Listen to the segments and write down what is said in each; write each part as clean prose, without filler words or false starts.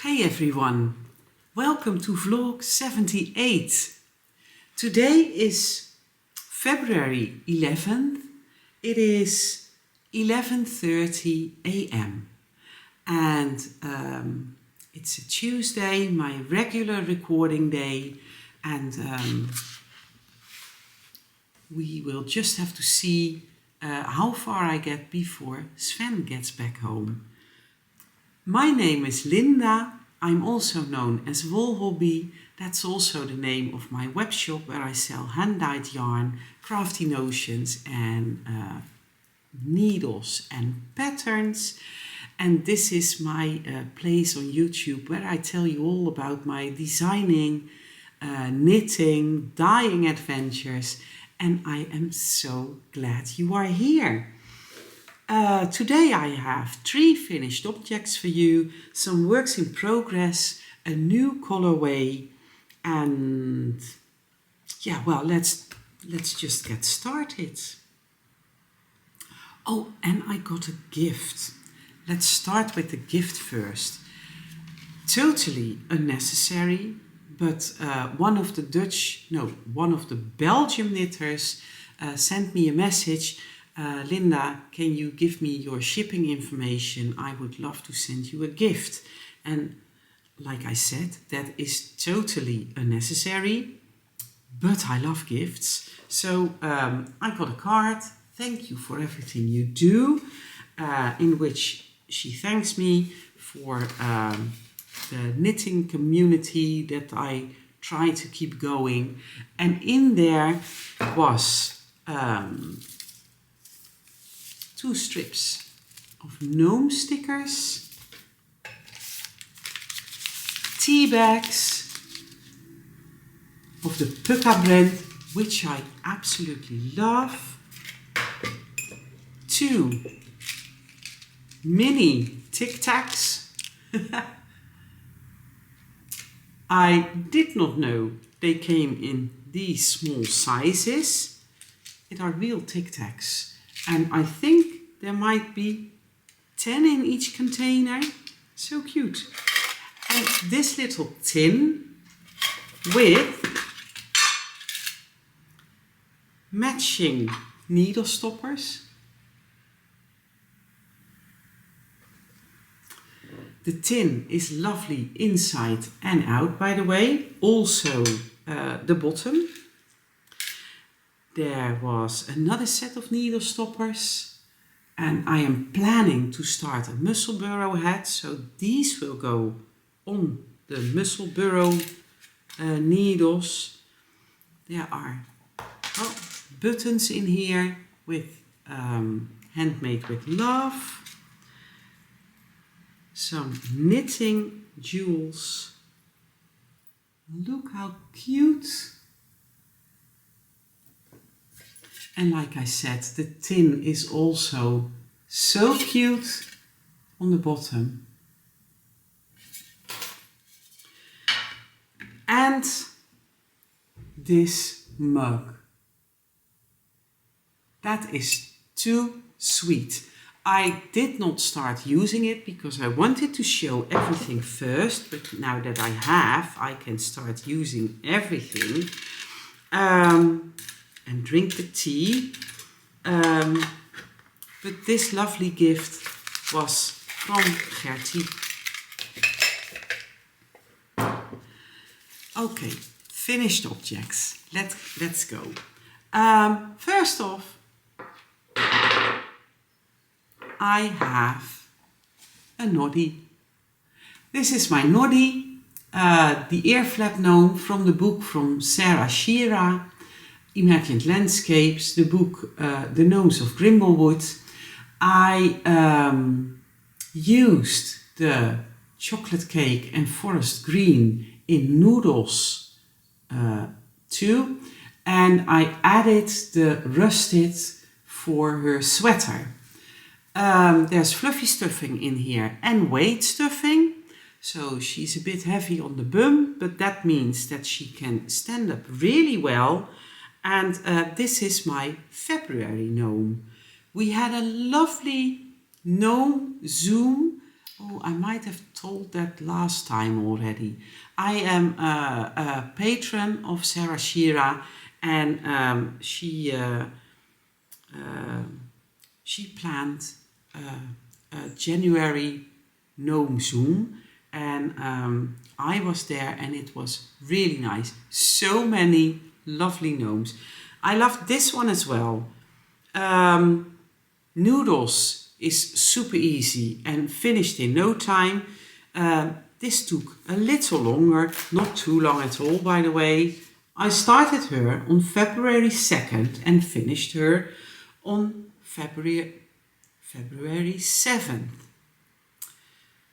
Hi everyone, welcome to vlog 78. Today is February 11th. It is 11:30 a.m. and it's a Tuesday, my regular recording day, and we will just have to see how far I get before Sven gets back home. My name is Linda. I'm also known as Wool Hobby. That's also the name of my web shop where I sell hand-dyed yarn, crafty notions and needles and patterns. And this is my place on YouTube where I tell you all about my designing, knitting, dyeing adventures. And I am so glad you are here. Today I have 3 finished objects for you, some works in progress, a new colorway, and yeah, well, let's just get started. Oh, and I got a gift. Let's start with the gift first. Totally unnecessary, but one of the Belgian knitters sent me a message. Linda, can you give me your shipping information? I would love to send you a gift. And like I said, that is totally unnecessary, but I love gifts. So I got a card. Thank you for everything you do, in which she thanks me for the knitting community that I try to keep going. And in there was 2 strips of gnome stickers, tea bags of the Pucca brand, which I absolutely love, 2 mini Tic Tacs. I did not know they came in these small sizes. It are real Tic Tacs. And I think there might be 10 in each container. So cute. And this little tin with matching needle stoppers. The tin is lovely inside and out, by the way. Also the bottom. There was another set of needle stoppers, and I am planning to start a mussel burrow head, so these will go on the mussel burrow needles. There are buttons in here with handmade with love, some knitting jewels. Look how cute! And like I said, the tin is also so cute on the bottom. And this mug. That is too sweet. I did not start using it because I wanted to show everything first, but now that I have, I can start using everything. And drink the tea. But this lovely gift was from Gerty. Okay, finished objects. Let's go. First off, I have a Gnoddy. This is my Gnoddy, the ear flap gnome from the book from Sarah Shira, Imagined Landscapes, the book The Gnomes of Grimblewood. I used the chocolate cake and forest green in noodles too, and I added the rusted for her sweater. There's fluffy stuffing in here and weight stuffing, so she's a bit heavy on the bum, but that means that she can stand up really well. And this is my February gnome. We had a lovely gnome Zoom Oh, I might have told that last time already. I am a patron of Sarah Shira, and she planned a January gnome Zoom, and I was there, and it was really nice. So many lovely gnomes. I loved this one as well. Noodles is super easy and finished in no time. This took a little longer, not too long at all, by the way. I started her on February 2nd and finished her on February 7th.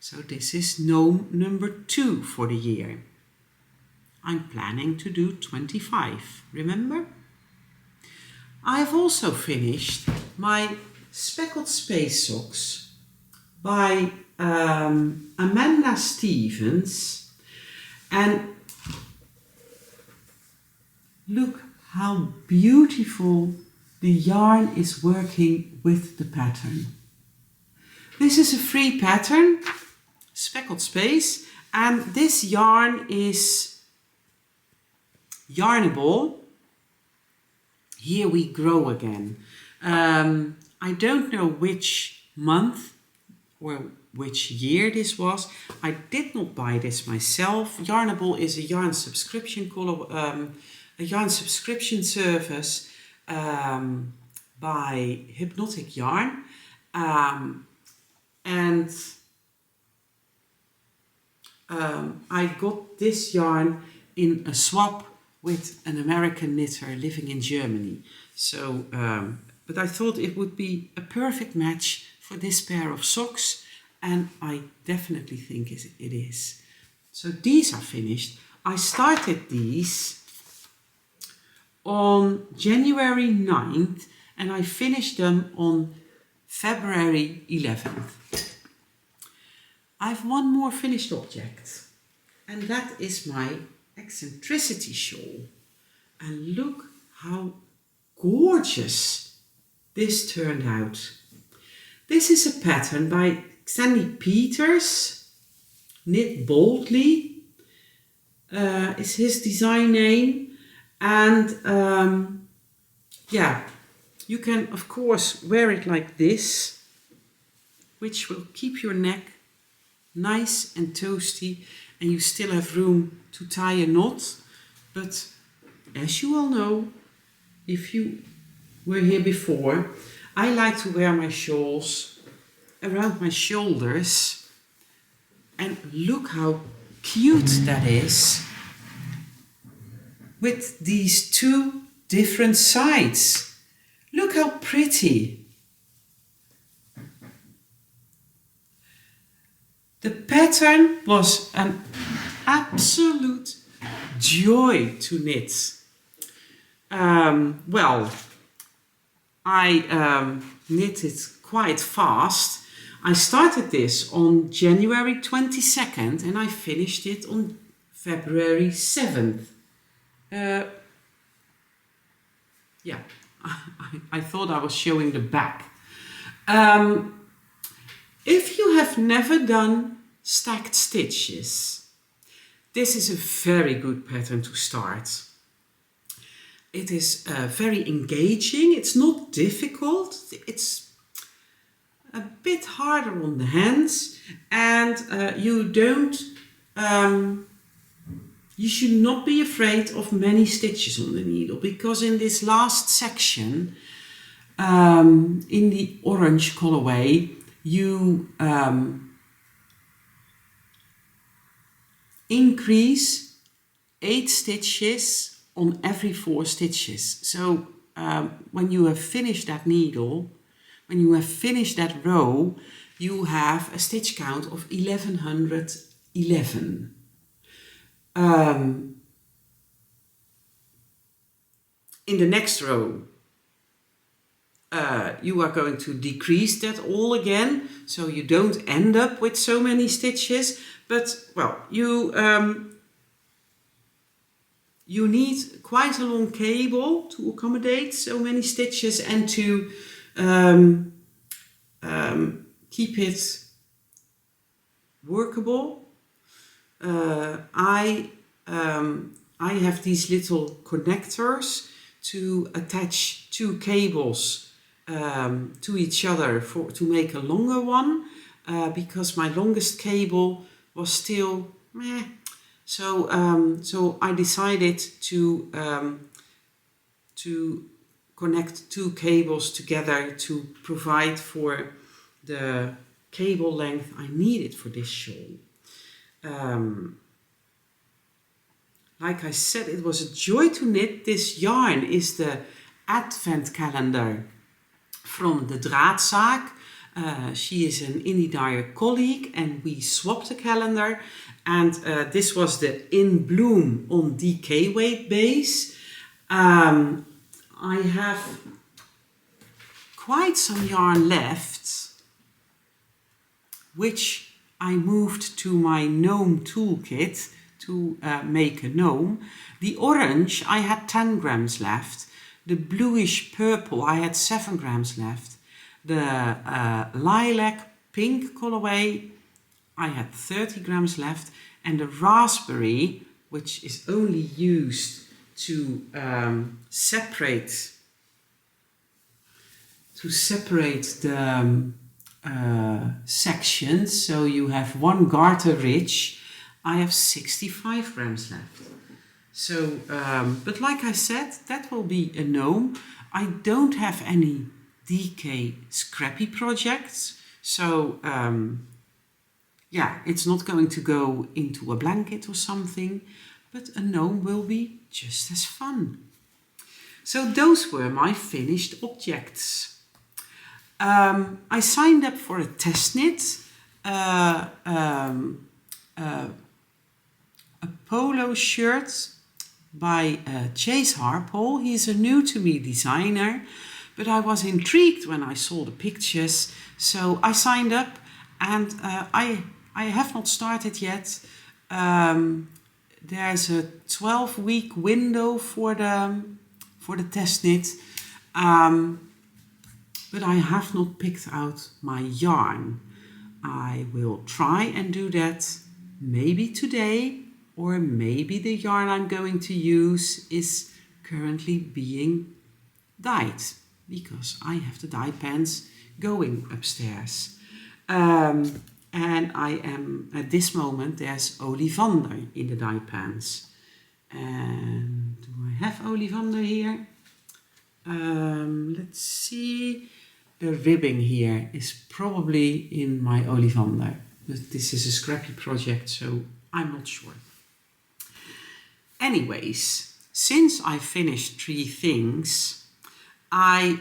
So this is gnome number 2 for the year. I'm planning to do 25, remember? I've also finished my Speckled Space Socks by Amanda Stevens, and look how beautiful the yarn is working with the pattern. This is a free pattern, Speckled Space, and this yarn is Yarnable. Here we grow again. I don't know which month or which year this was. I did not buy this myself. Yarnable is a yarn subscription service by Hypnotic Yarn, and I got this yarn in a swap with an American knitter living in Germany. So, but I thought it would be a perfect match for this pair of socks, and I definitely think it is. So these are finished. I started these on January 9th and I finished them on February 11th. I have one more finished object, and that is my Eccentricity shawl. And look how gorgeous this turned out. This is a pattern by Sandy Peters. Knit Boldly is his design name, and yeah, you can of course wear it like this, which will keep your neck nice and toasty, and you still have room to tie a knot. But as you all know, if you were here before, I like to wear my shawls around my shoulders, and look how cute that is with these two different sides. Look how pretty. The pattern was an absolute joy to knit. Well, I knit it quite fast. I started this on January 22nd and I finished it on February 7th. Yeah, I thought I was showing the back. If you have never done stacked stitches, this is a very good pattern to start. It is very engaging. It's not difficult. It's a bit harder on the hands, and you should not be afraid of many stitches on the needle, because in this last section, in the orange colorway, you increase 8 stitches on every 4 stitches. So when you have finished that needle, when you have finished that row, you have a stitch count of 1111. In the next row, you are going to decrease that all again, so you don't end up with so many stitches. But well, you need quite a long cable to accommodate so many stitches and to keep it workable. I have these little connectors to attach two cables to each other to make a longer one, because my longest cable was still meh. So I decided to connect two cables together to provide for the cable length I needed for this shawl. Like I said, it was a joy to knit. This yarn is the advent calendar from the draadzaak. She is an indie dyer colleague and we swapped the calendar, and this was the In Bloom on DK weight base. I have quite some yarn left, which I moved to my gnome toolkit to make a gnome. The orange, I had 10 grams left. The bluish purple, I had 7 grams left. The lilac pink colorway, I had 30 grams left. And the raspberry, which is only used to separate the sections, so you have one garter ridge, I have 65 grams left. So, but like I said, that will be a gnome. I don't have any DK scrappy projects, so yeah, it's not going to go into a blanket or something, but a gnome will be just as fun. So those were my finished objects. I signed up for a test knit, a polo shirt by Chase Harpole. He's a new to me designer, but I was intrigued when I saw the pictures, so I signed up, and I have not started yet. There's a 12-week window for the test knit, but I have not picked out my yarn. I will try and do that maybe today, or maybe the yarn I'm going to use is currently being dyed, because I have the dye pans going upstairs. And I am, at this moment, there's Olivander in the dye pans. And do I have Olivander here? Let's see. The ribbing here is probably in my Olivander. But this is a scrappy project, so I'm not sure. Anyways, since I finished 3 things, I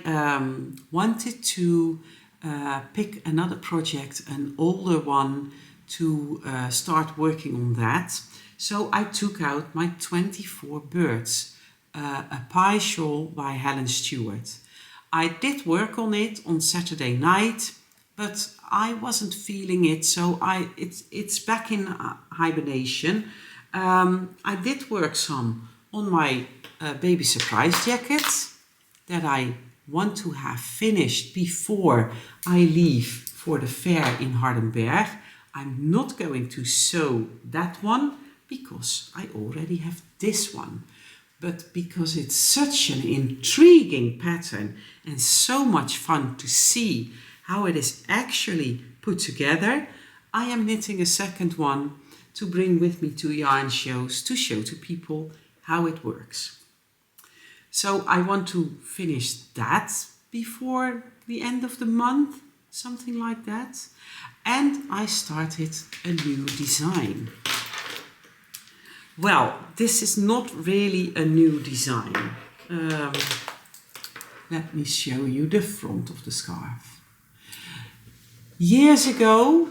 wanted to pick another project, an older one, to start working on that. So I took out my 24 Birds, a pie shawl by Helen Stewart. I did work on it on Saturday night, but I wasn't feeling it, so it's back in hibernation. I did work some on my baby surprise jacket that I want to have finished before I leave for the fair in Hardenberg. I'm not going to sew that one because I already have this one. But because it's such an intriguing pattern and so much fun to see how it is actually put together, I am knitting a second one to bring with me to yarn shows to show to people how it works. So I want to finish that before the end of the month, something like that. And I started a new design. Well, this is not really a new design. Let me show you the front of the scarf. Years ago,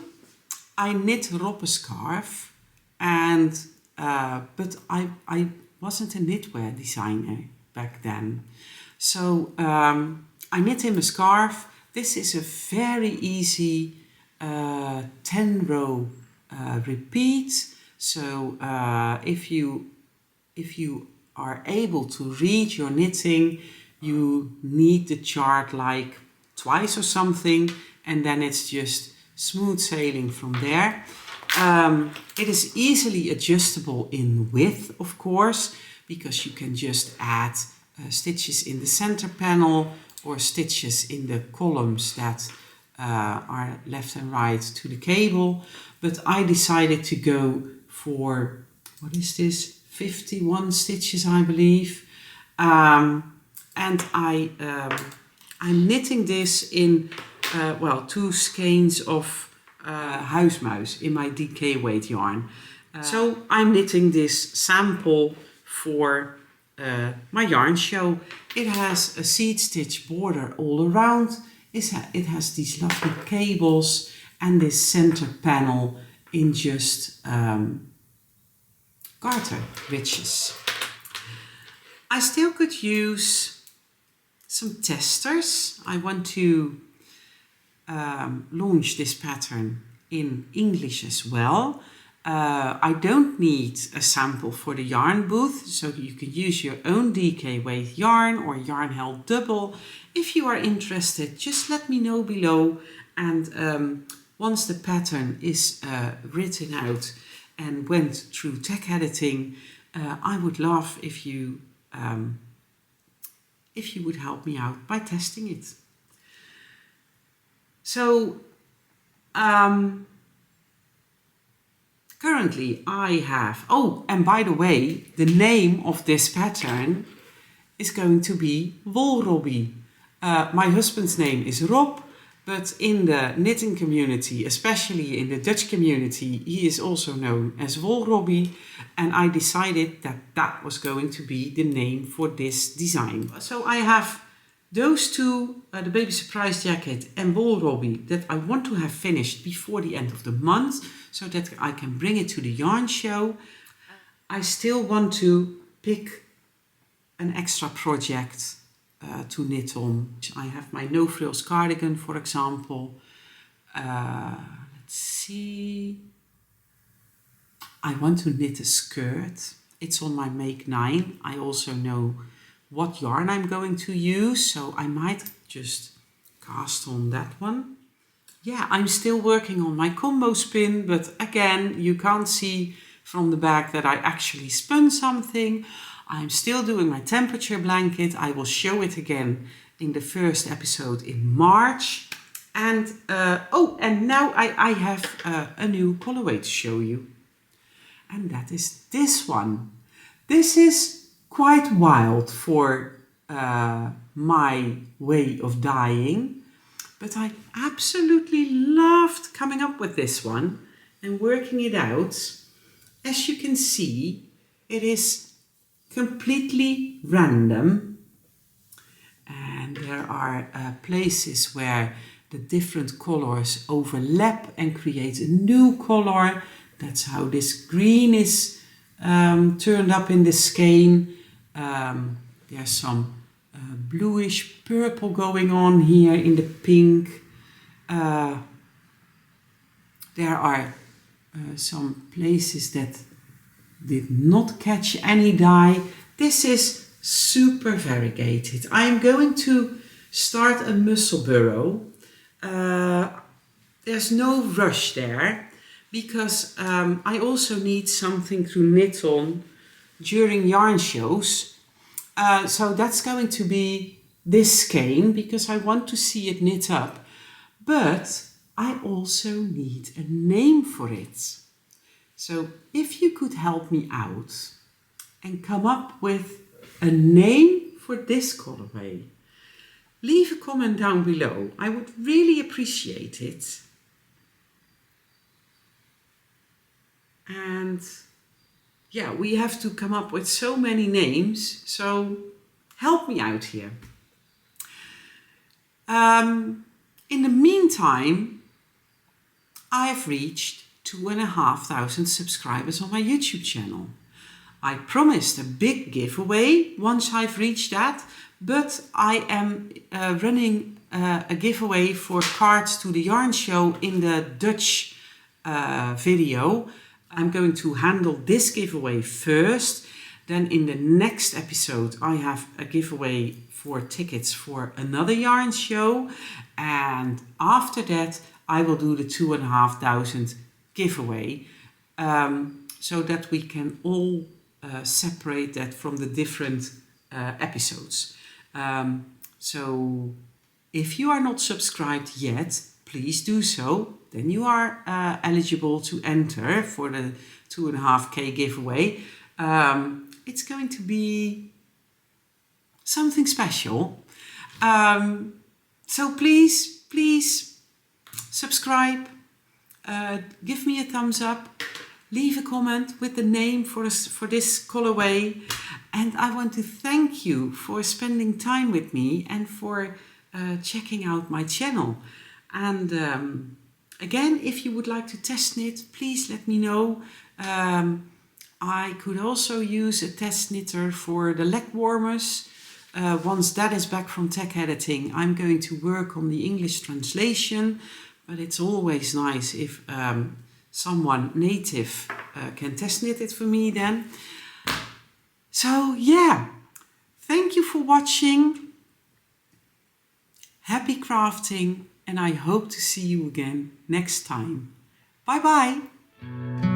I knit Rob a scarf, and but I wasn't a knitwear designer back then. So I knit him a scarf. This is a very easy 10-row repeat. So if you are able to read your knitting, you need the chart like twice or something, and then it's just smooth sailing from there. It is easily adjustable in width, of course, because you can just add stitches in the center panel or stitches in the columns that are left and right to the cable. But I decided to go for, what is this, 51 stitches, I believe. And I'm knitting this in, well, 2 skeins of huismuis in my DK weight yarn. So I'm knitting this sample for my yarn show. It has a seed stitch border all around. It has these lovely cables and this center panel in just garter riches. I still could use some testers. I want to launch this pattern in English as well. I don't need a sample for the yarn booth, so you can use your own DK weight yarn or yarn held double. If you are interested, just let me know below, and once the pattern is written out and went through tech editing, I would love if you would help me out by testing it. So currently I have, oh, and by the way, the name of this pattern is going to be Wolrobbie. My husband's name is Rob, but in the knitting community, especially in the Dutch community, he is also known as Wolrobbie, and I decided that that was going to be the name for this design. So I have those two, the baby surprise jacket and Wolrobbie, that I want to have finished before the end of the month, so that I can bring it to the yarn show. I still want to pick an extra project to knit on. I have my no frills cardigan, for example. Let's see. I want to knit a skirt. It's on my make 9. I also know what yarn I'm going to use, so I might just cast on that one. Yeah, I'm still working on my combo spin, but again, you can't see from the back that I actually spun something. I'm still doing my temperature blanket. I will show it again in the first episode in March. And and now I have a new colorway to show you. And that is this one. This is quite wild for my way of dyeing, but I absolutely loved coming up with this one and working it out. As you can see, it is completely random, and there are places where the different colors overlap and create a new color. That's how this green is turned up in the skein. There's some bluish purple going on here in the pink. There are some places that did not catch any dye. This is super variegated. I am going to start a muscle burrow. There's no rush there, because I also need something to knit on during yarn shows. So that's going to be this skein, because I want to see it knit up. But I also need a name for it. So if you could help me out and come up with a name for this colorway, leave a comment down below. I would really appreciate it. And yeah, we have to come up with so many names, so help me out here. In the meantime, I have reached 2,500 subscribers on my YouTube channel. I promised a big giveaway once I've reached that, but I am running a giveaway for cards to the yarn show in the Dutch video. I'm going to handle this giveaway first. Then in the next episode, I have a giveaway for tickets for another yarn show. And after that, I will do the 2,500 giveaway, so that we can all separate that from the different episodes. So if you are not subscribed yet, please do so. Then you are eligible to enter for the 2.5K giveaway. It's going to be something special. So please subscribe, give me a thumbs up, leave a comment with the name for this colorway. And I want to thank you for spending time with me and for checking out my channel. And again, if you would like to test knit, please let me know. I could also use a test knitter for the leg warmers. Once that is back from tech editing, I'm going to work on the English translation, but it's always nice if someone native can test knit it for me then. So yeah, thank you for watching. Happy crafting, and I hope to see you again next time. Bye bye.